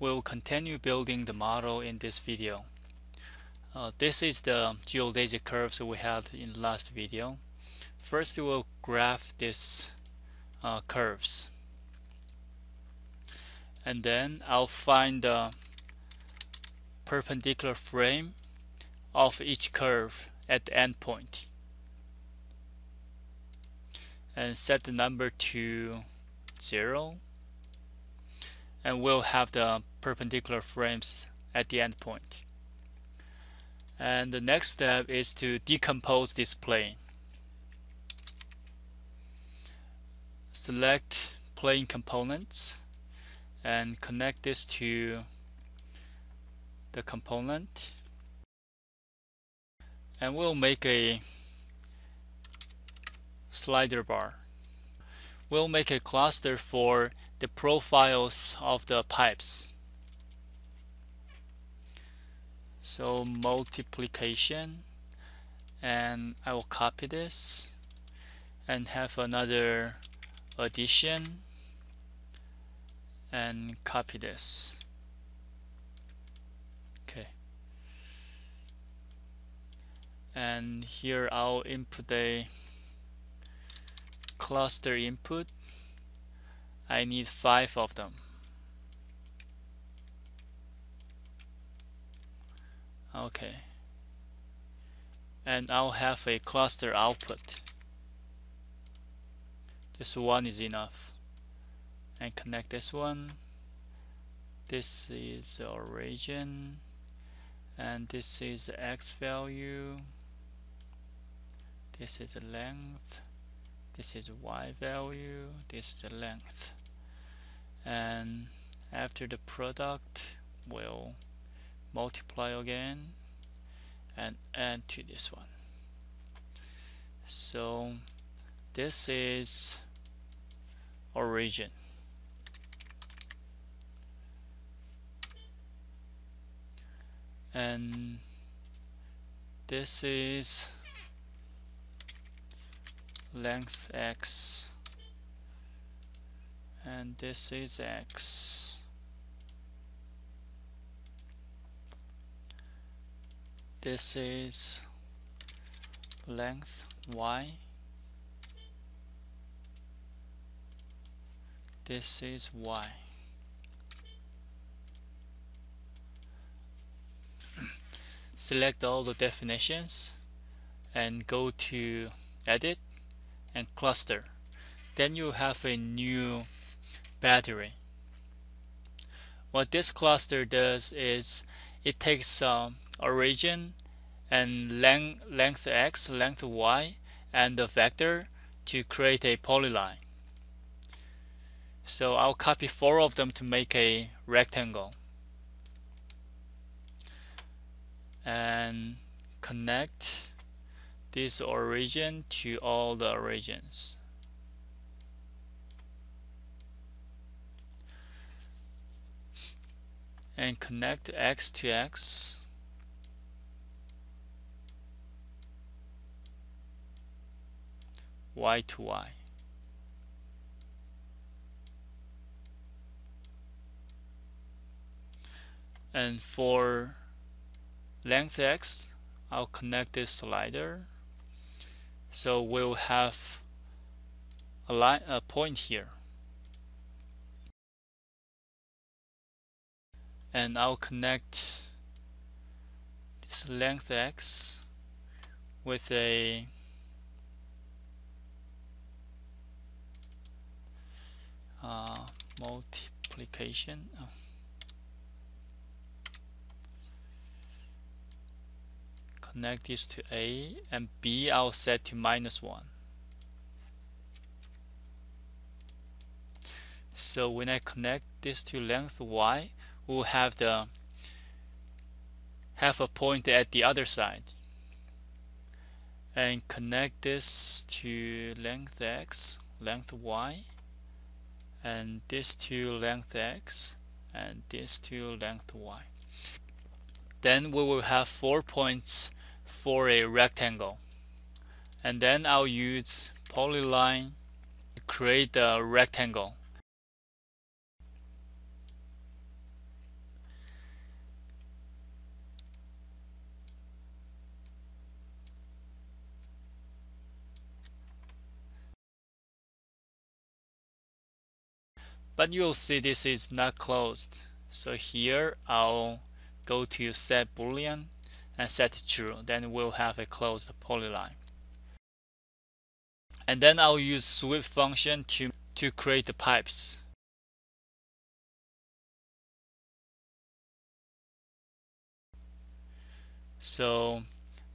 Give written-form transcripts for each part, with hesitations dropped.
We'll continue building the model in this video. This is the geodesic curves we had in the last video. First we'll graph these curves, and then I'll find the perpendicular frame of each curve at the endpoint and set the number to 0, and we'll have the perpendicular frames at the endpoint. And the next step is to decompose this plane. Select plane components and connect this to the component, and we'll make a slider bar. We'll make a cluster for the profiles of the pipes. So multiplication, and I will copy this and have another addition and copy this. Okay, and here I'll input a cluster input. I need 5 of them. Okay, and I'll have a cluster output. This one is enough, and connect this one. This is the origin, and this is the x value, this is the length, this is y value, this is the length, and after the product we'll multiply again and add to this one. So this is origin, and this is length x, and this is x. This is length y. This is y. Select all the definitions and go to edit and cluster. Then you have a new battery. What this cluster does is it takes origin and length x, length y, and the vector to create a polyline. So I'll copy 4 of them to make a rectangle, and connect this origin to all the origins. And connect x to x, y to y. And for length x, I'll connect this slider, so we'll have a point here, and I'll connect this length x with a multiplication. Connect this to A, and B I'll set to -1. So when I connect this to length y, we'll have a point at the other side. And connect this to length x, length y, and this to length x, and this to length y. Then we will have 4 points for a rectangle, and then I'll use polyline to create a rectangle. but you'll see this is not closed. So here I'll go to set boolean and set it true. Then we'll have a closed polyline. And then I'll use sweep function to create the pipes. So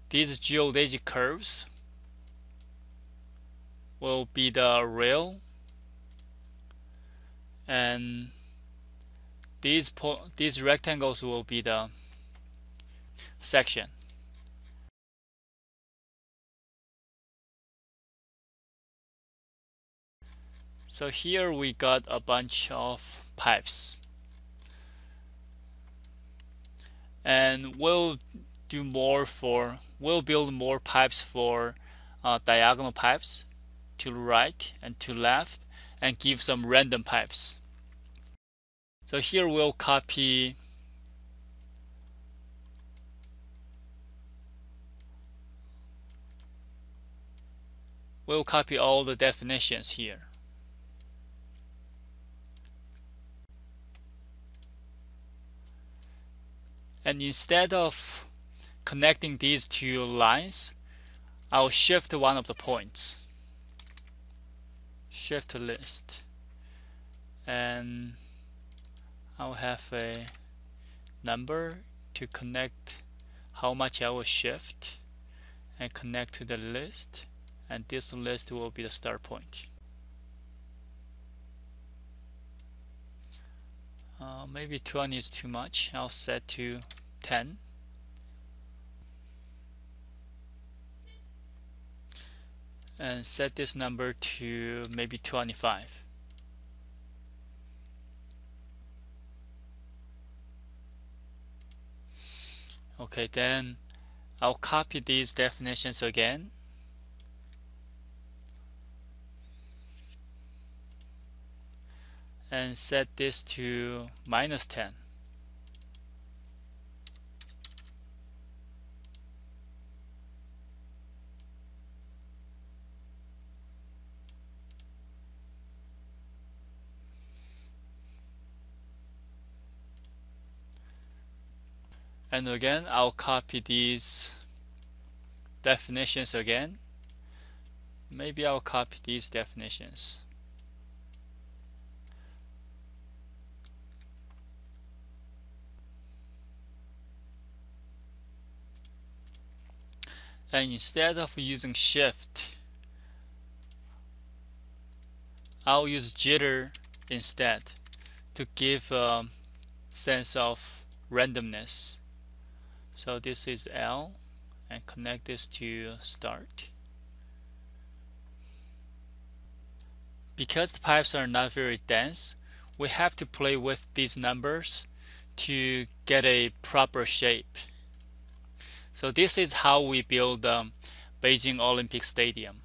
these geodesic curves will be the rail, and these rectangles will be the section. So here we got a bunch of pipes, and we'll build more pipes for diagonal pipes to right and to left, and give some random pipes. So here we'll copy all the definitions here. And instead of connecting these two lines, I'll shift one of the points. Shift list. And I'll have a number to connect how much I will shift and connect to the list. And this list will be the start point. Maybe 20 is too much. I'll set to 10. And set this number to maybe 25. Okay, then I'll copy these definitions again. And set this to -10. And again, I'll copy these definitions again. Maybe I'll copy these definitions. And instead of using shift, I'll use jitter instead to give a sense of randomness. So this is L, and connect this to start. Because the pipes are not very dense, we have to play with these numbers to get a proper shape. So this is how we build the Beijing Olympic Stadium.